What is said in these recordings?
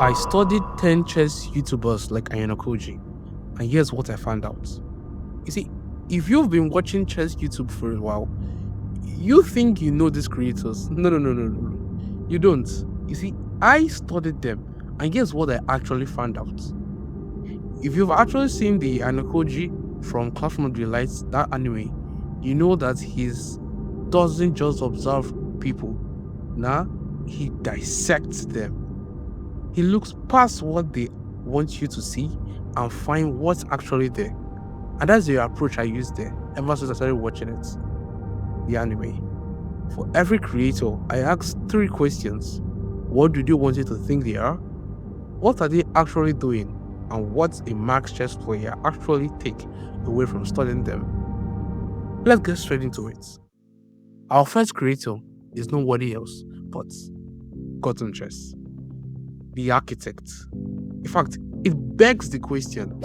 I studied 10 chess YouTubers like Ayanokoji, and here's what I found out. You see, if you've been watching chess YouTube for a while, you think you know these creators. No. You don't. You see, I studied them, and here's what I actually found out. If you've actually seen the Ayanokoji from Classroom of the Lights, that anime, you know that he doesn't just observe people. Nah, he dissects them. He looks past what they want you to see and find what's actually there. And that's the approach I used there ever since I started watching it, the anime. For every creator, I asked 3 questions. What do they want you to think they are? What are they actually doing? And what's a max chess player actually take away from studying them? Let's get straight into it. Our first creator is nobody else but GothamChess, the architect. In fact, it begs the question,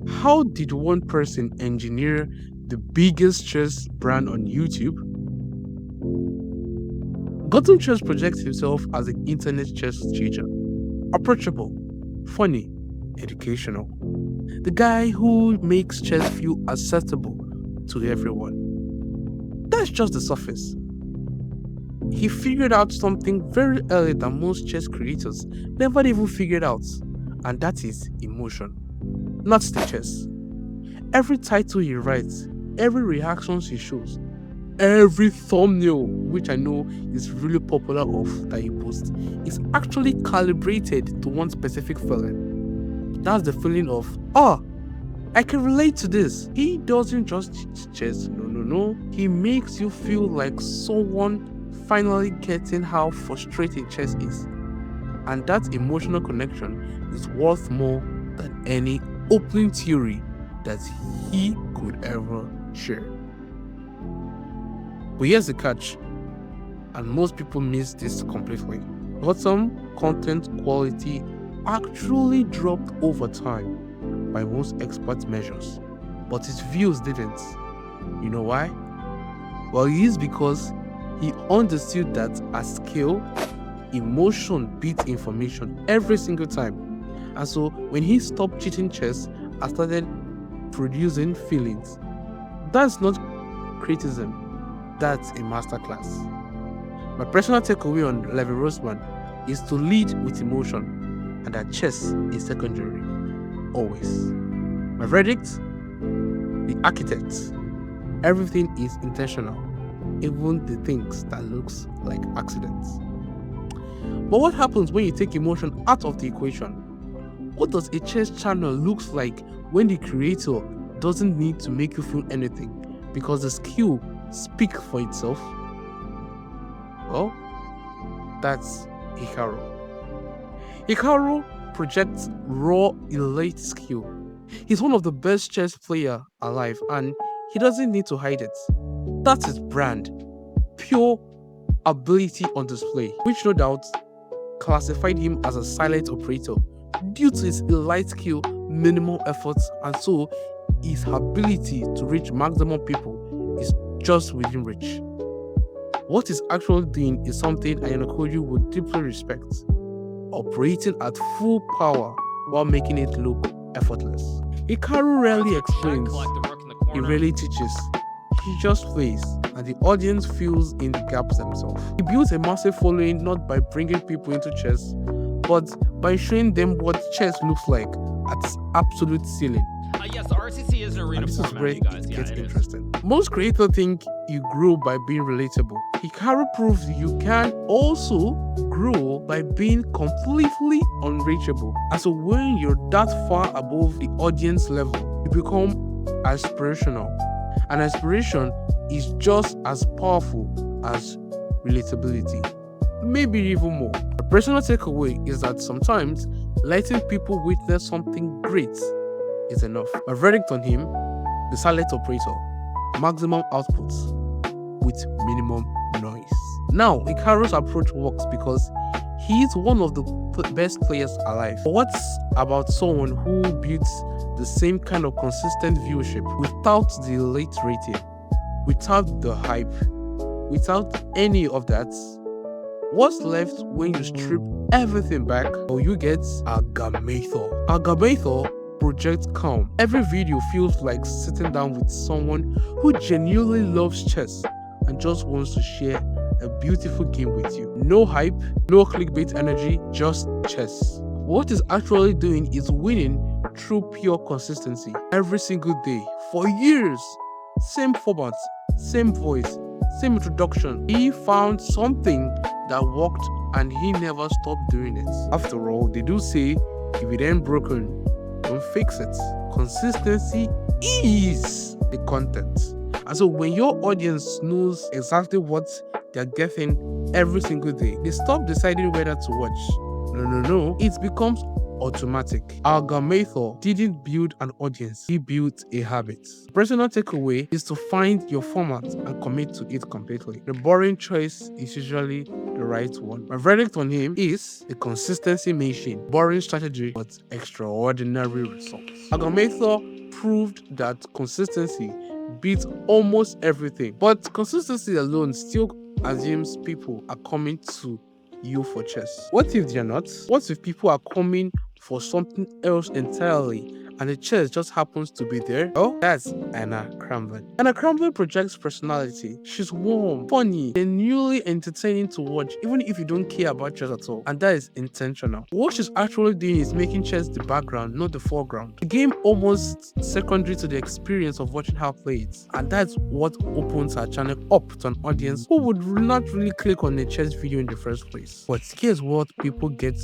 how did one person engineer the biggest chess brand on YouTube? GothamChess projects himself as an internet chess teacher, approachable, funny, educational. The guy who makes chess feel accessible to everyone. That's just the surface. He figured out something very early that most chess creators never even figured out, and that is emotion, not the chess. Every title he writes, every reaction he shows, every thumbnail, which I know is really popular that he posts, is actually calibrated to one specific feeling. That's the feeling of, I can relate to this. He doesn't just teach chess, no. He makes you feel like someone finally getting how frustrating chess is. And that emotional connection is worth more than any opening theory that he could ever share. But here's the catch, and most people miss this completely. Gotham content quality actually dropped over time by most expert measures, but his views didn't. You know why? Well, it is because he understood that at scale, emotion beats information every single time. And so when he stopped cheating chess and started producing feelings, that's not criticism, that's a masterclass. My personal takeaway on Levi Rosen is to lead with emotion, and that chess is secondary, always. My verdict? The architect. Everything is intentional, even the things that looks like accidents. But what happens when you take emotion out of the equation? What does a chess channel looks like when the creator doesn't need to make you feel anything because the skill speaks for itself? Well, that's Hikaru. Hikaru projects raw, elite skill. He's one of the best chess players alive, and he doesn't need to hide it. That's his brand. Pure ability on display, which no doubt classified him as a silent operator due to his elite skill, minimal efforts, and so his ability to reach maximum people is just within reach. What he's actually doing is something Ayanokoji would deeply respect, operating at full power while making it look effortless. Hikaru rarely explains, he rarely teaches, he just plays, and the audience fills in the gaps themselves. He builds a massive following not by bringing people into chess, but by showing them what chess looks like at its absolute ceiling. Yes, RCC is an arena format, you guys. It gets interesting. Most creators think you grow by being relatable. Hikaru proves you can also grow by being completely unreachable. And so when you're that far above the audience level, you become aspirational. And aspiration is just as powerful as relatability, maybe even more. A personal takeaway is that sometimes letting people witness something great is enough. My verdict on him, the silent operator, maximum output with minimum noise. Now, Hikaru's approach works because he's one of the best players alive. But what's about someone who builds the same kind of consistent viewership without the elite rating, without the hype, without any of that? What's left when you strip everything back? Or you get Agadmator. Agadmator projects calm. Every video feels like sitting down with someone who genuinely loves chess and just wants to share a beautiful game with you. No hype, no clickbait energy, just chess. What it's actually doing is winning through pure consistency every single day for years. Same format, same voice, same introduction. He found something that worked and he never stopped doing it. After all, they do say if it ain't broken, don't fix it. Consistency is the content. And so when your audience knows exactly what they're getting every single day, they stop deciding whether to watch. No. It becomes automatic. Agadmator didn't build an audience, he built a habit. The personal takeaway is to find your format and commit to it completely. The boring choice is usually the right one. My verdict on him is a consistency machine. Boring strategy, but extraordinary results. Agadmator proved that consistency beats almost everything. But consistency alone still assumes people are coming to you for chess. What if they're not? What if people are coming for something else entirely and the chess just happens to be there? Oh, that's Anna Cramling. Anna Cramling projects personality. She's warm, funny, genuinely entertaining to watch even if you don't care about chess at all. And that is intentional. What she's actually doing is making chess the background, not the foreground. The game almost secondary to the experience of watching her play it. And that's what opens her channel up to an audience who would not really click on a chess video in the first place. But here's what people get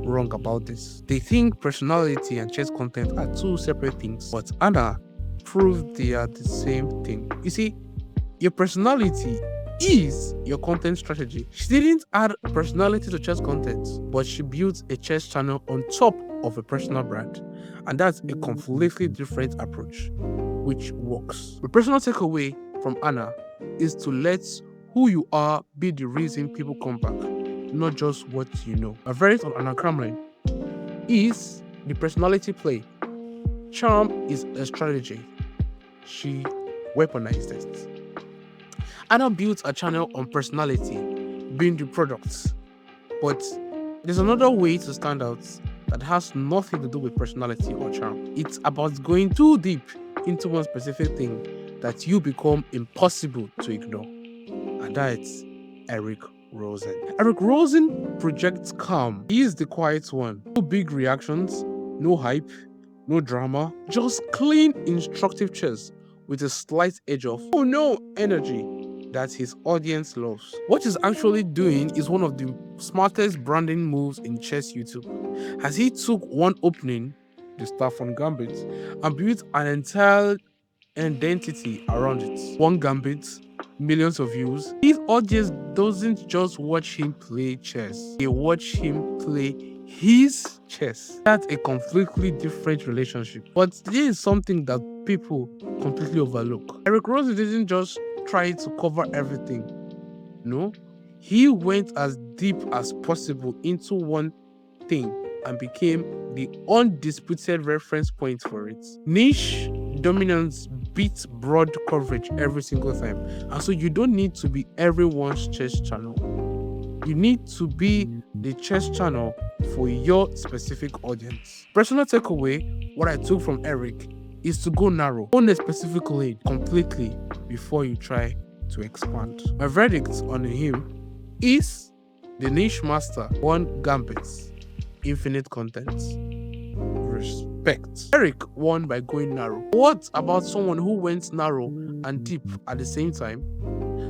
wrong about this. They think personality and chess content are two separate things, but Anna proved they are the same thing. You see, your personality is your content strategy. She didn't add personality to chess content, but she built a chess channel on top of a personal brand, and that's a completely different approach, which works. The personal takeaway from Anna is to let who you are be the reason people come back, not just what you know. A verdict on Anna Cramling is the personality play. Charm is a strategy. She weaponized it. Anna built a channel on personality, being the product. But there's another way to stand out that has nothing to do with personality or charm. It's about going too deep into one specific thing that you become impossible to ignore. And that's Rosen. Rosen projects calm. He is the quiet one. No big reactions, no hype, no drama, just clean, instructive chess with a slight edge of oh no energy that his audience loves. What he's actually doing is one of the smartest branding moves in chess YouTube, as he took one opening, the Stafford Gambit, and built an entire identity around it. One gambit, millions of views. His audience doesn't just watch him play chess, they watch him play his chess. That's a completely different relationship. But this is something that people completely overlook. Rosen didn't just try to cover everything. No, he went as deep as possible into one thing and became the undisputed reference point for it. Niche dominance beats broad coverage every single time, and so you don't need to be everyone's chess channel. You need to be the chess channel for your specific audience. Personal takeaway, what I took from Eric is to go narrow. Own a specific lane completely before you try to expand. My verdict on him is the niche master, one gambit, infinite content. Respect. Eric won by going narrow. What about someone who went narrow and deep at the same time?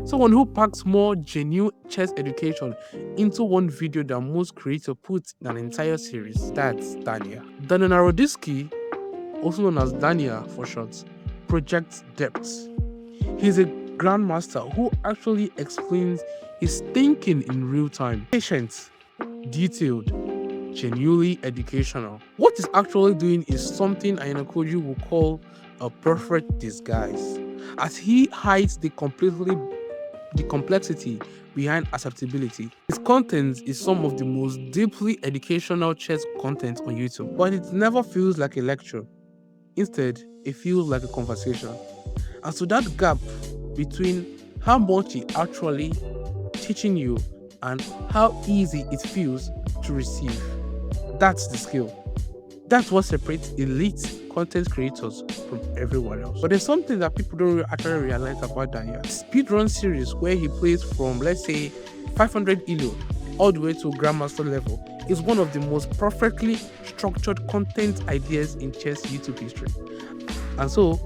Someone who packs more genuine chess education into one video than most creators put in an entire series. That's Dania. Naroditsky, also known as Dania for short, projects depth. He's a grandmaster who actually explains his thinking in real time. Patient, detailed, genuinely educational. What he's actually doing is something Ayanokoji will call a perfect disguise, as he hides the complexity behind acceptability. His content is some of the most deeply educational chess content on YouTube, but it never feels like a lecture. Instead, it feels like a conversation. And so that gap between how much he actually teaching you and how easy it feels to receive. That's the skill. That's what separates elite content creators from everyone else. But there's something that people don't actually realize about Daniel. Speedrun series where he plays from, let's say, 500 elo all the way to Grandmaster level is one of the most perfectly structured content ideas in chess YouTube history. And so,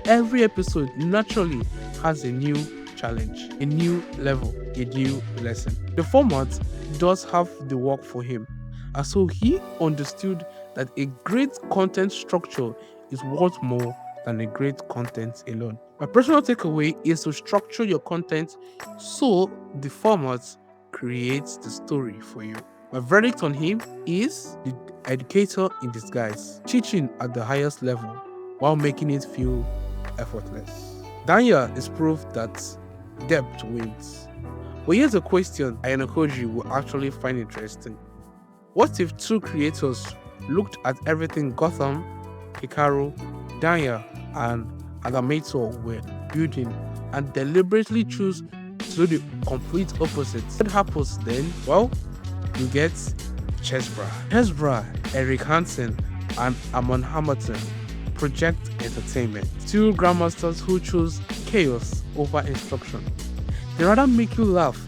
every episode naturally has a new challenge, a new level, a new lesson. The format does have the work for him. And so he understood that a great content structure is worth more than a great content alone. My personal takeaway is to structure your content so the format creates the story for you. My verdict on him is the educator in disguise, teaching at the highest level while making it feel effortless. Daniel is proof that depth wins. But here's a question Ayanokoji will actually find interesting. What if two creators looked at everything Gotham, Hikaru, Daniel, and Agadmator were building and deliberately choose to do the complete opposite? What happens then? Well, you get ChessBrah. ChessBrah, Eric Hansen, and Amon Hamilton project entertainment. Two grandmasters who choose chaos over instruction. They rather make you laugh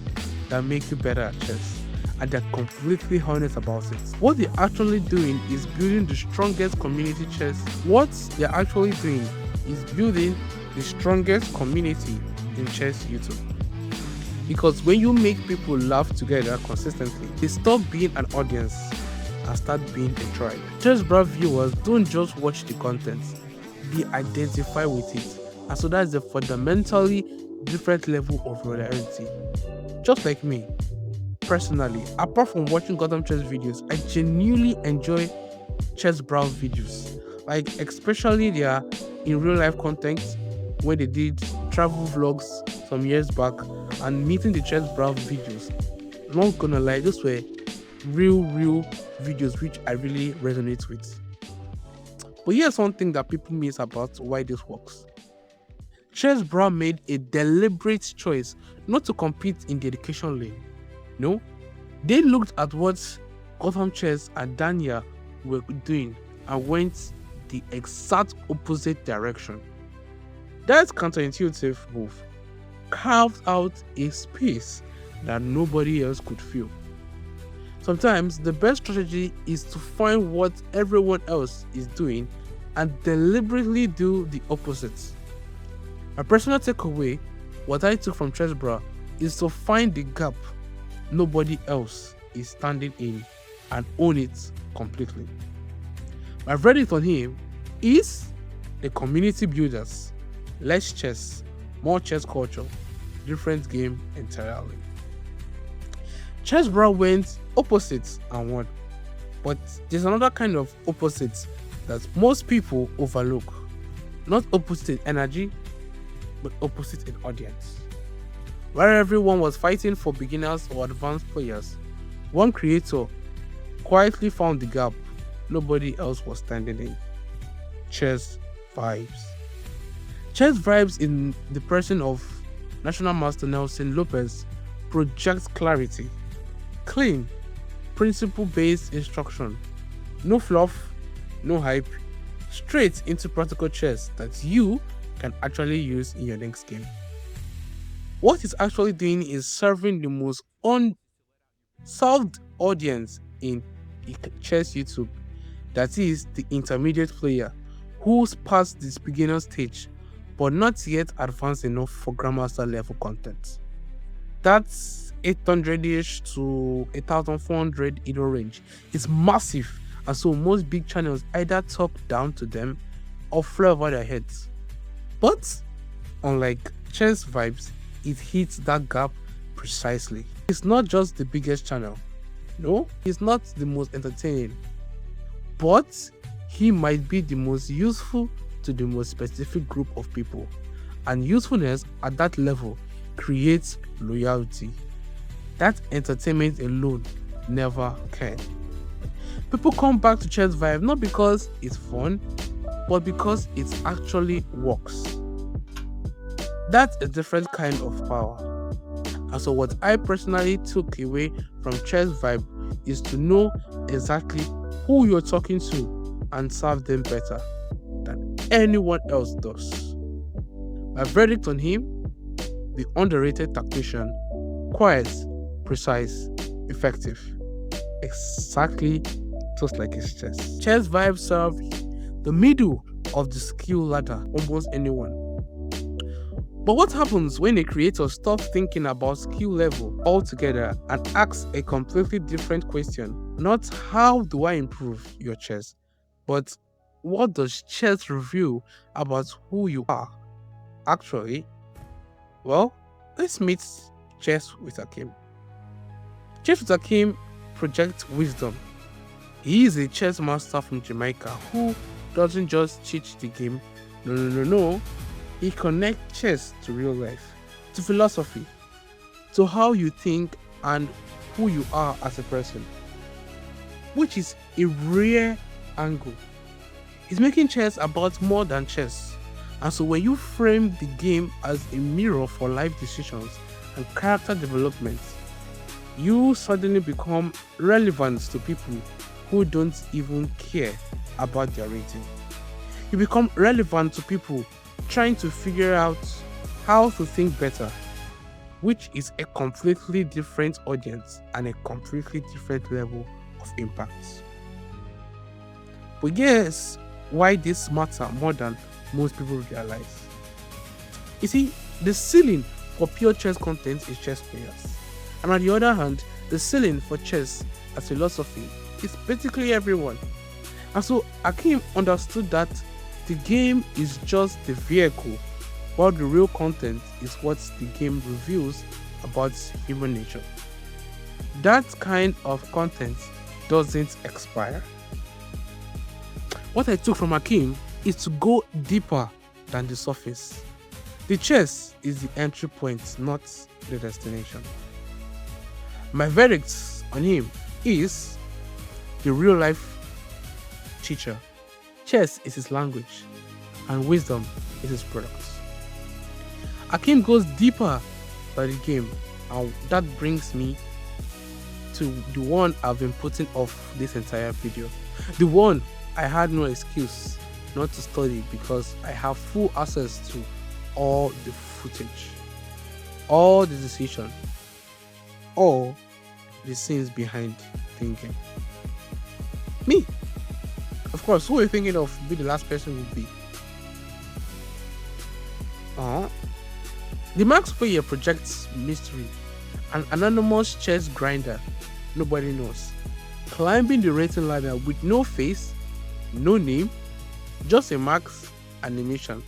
than make you better at chess. And they're completely honest about it. What they're actually doing is building the strongest community chess. What they're actually doing is building the strongest community in chess YouTube. Because when you make people laugh together consistently, they stop being an audience and start being a tribe. ChessBrah viewers don't just watch the content, they identify with it. And so that's a fundamentally different level of loyalty. Just like me. Personally, apart from watching GothamChess videos, I genuinely enjoy ChessBrah videos, like especially their in real life content when they did travel vlogs some years back and meeting the ChessBrah videos. I'm not gonna lie, those were real videos which I really resonate with. But here's one thing that people miss about why this works. ChessBrah made a deliberate choice not to compete in the education lane. No, they looked at what GothamChess and Daniel were doing and went the exact opposite direction. That counterintuitive move carved out a space that nobody else could fill. Sometimes the best strategy is to find what everyone else is doing and deliberately do the opposite. My personal takeaway, what I took from ChessBrah, is to find the gap nobody else is standing in and own it completely. My verdict on him is the community builders, less chess, more chess culture, different game entirely. ChessBrah went opposite and won, but there's another kind of opposite that most people overlook. Not opposite in energy, but opposite in audience. Where everyone was fighting for beginners or advanced players, one creator quietly found the gap nobody else was standing in. Chess vibes. Chess vibes in the person of National Master Nelson Lopez projects clarity, clean, principle-based instruction, no fluff, no hype, straight into practical chess that you can actually use in your next game. What he's actually doing is serving the most unsolved audience in chess YouTube, that is the intermediate player who's past this beginner stage but not yet advanced enough for grandmaster level content. That's 800ish to 1400 elo range. It's massive, and so most big channels either talk down to them or fly over their heads. But unlike Chess Vibes, it hits that gap precisely. It's not just the biggest channel. No, he's not the most entertaining, but he might be the most useful to the most specific group of people, and usefulness at that level creates loyalty. That entertainment alone never can. People come back to Chess Vibe not because it's fun, but because it actually works. That's a different kind of power. And so what I personally took away from Chess Vibe is to know exactly who you're talking to and serve them better than anyone else does. My verdict on him: the underrated tactician, quiet, precise, effective. Exactly just like his chess. Chess Vibe served the middle of the skill ladder, almost anyone. But what happens when a creator stops thinking about skill level altogether and asks a completely different question? Not how do I improve your chess, but what does chess reveal about who you are? Actually, well, let's meet ChessWithAkeem. ChessWithAkeem projects wisdom. He is a chess master from Jamaica who doesn't just teach the game. No. He connects chess to real life, to philosophy, to how you think and who you are as a person, which is a rare angle. He's making chess about more than chess. And so when you frame the game as a mirror for life decisions and character development, you suddenly become relevant to people who don't even care about their rating. You become relevant to people trying to figure out how to think better, which is a completely different audience and a completely different level of impact. But guess why this matters more than most people realize? You see, the ceiling for pure chess content is chess players. And on the other hand, the ceiling for chess as philosophy is basically everyone. And so Akeem understood that the game is just the vehicle, while the real content is what the game reveals about human nature. That kind of content doesn't expire. What I took from Akeem is to go deeper than the surface. The chess is the entry point, not the destination. My verdict on him is the real life teacher. Chess is his language, and wisdom is his product. Akeem goes deeper by the game, and that brings me to the one I've been putting off this entire video. The one I had no excuse not to study because I have full access to all the footage, all the decision, all the scenes behind thinking. Me. Of course, who are you thinking of be the last person would be? The Max player projects mystery, an anonymous chess grinder nobody knows, climbing the rating ladder with no face, no name, just a Max animation.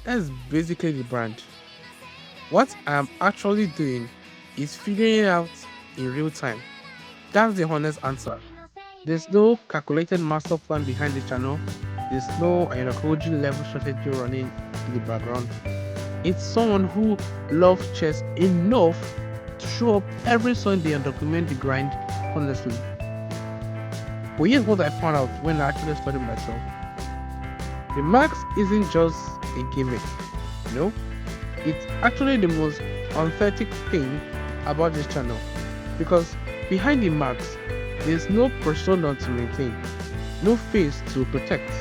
That's basically the brand. What I'm actually doing is figuring it out in real time. That's the honest answer. There's no calculated master plan behind the channel. There's no Ayanokoji level strategy running in the background. It's someone who loves chess enough to show up every Sunday and document the grind honestly. But here's what I found out when I actually studied myself. The Max isn't just a gimmick, it's actually the most authentic thing about this channel, because behind the Max, there's no persona to maintain, no face to protect,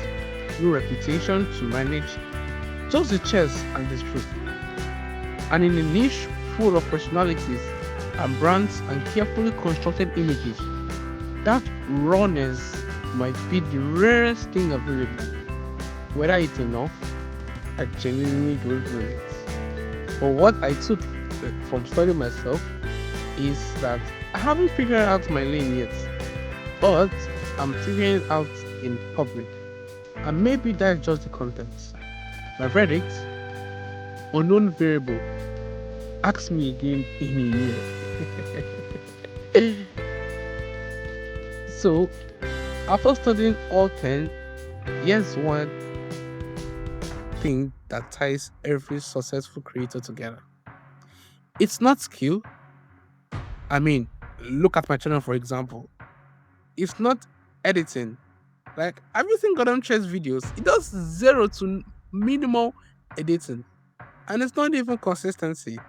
no reputation to manage, just the chess and the truth. And in a niche full of personalities and brands and carefully constructed images, that rawness might be the rarest thing available. Whether it's enough, I genuinely don't know it. But what I took from studying myself is that I haven't figured out my lane yet, but I'm figuring it out in public. And maybe that's just the content. My verdict: unknown variable. Ask me again in a year. So, after studying all 10, here's one thing that ties every successful creator together. It's not skill. I mean, look at my channel for example. It's not editing. Like, have you seen GothamChess videos? It does 0 to minimal editing. And it's not even consistency.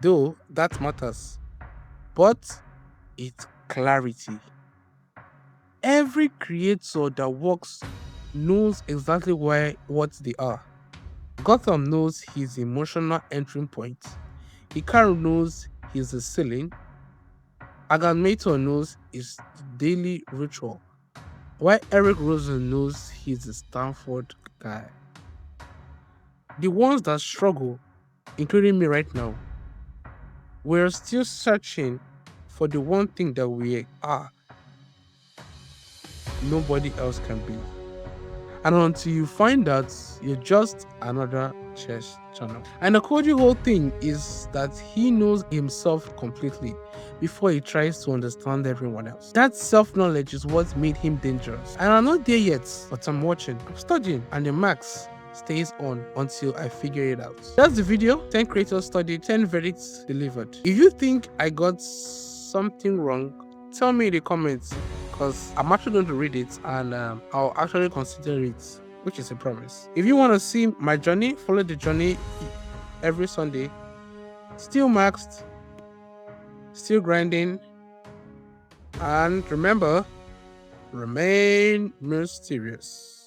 though that matters, but it's clarity. Every creator that works knows exactly what they are. Gotham knows his emotional entry point. Hikaru knows his ceiling. Agadmator knows his daily ritual. While Eric Rosen knows he's a Stanford guy. The ones that struggle, including me right now, we're still searching for the one thing that we are, nobody else can be. And until you find that, you're just another chess channel. And Ayanokoji's whole thing is that he knows himself completely before he tries to understand everyone else. That self-knowledge is what made him dangerous. And I'm not there yet, but I'm watching, I'm studying, and the max stays on until I figure it out. That's the video. 10 creators studied, 10 verdicts delivered. If you think I got something wrong, tell me in the comments, because I'm actually going to read it and I'll actually consider it, which is a promise. If you want to see my journey, follow the journey every Sunday. Still maxed, still grinding, and remember, remain mysterious.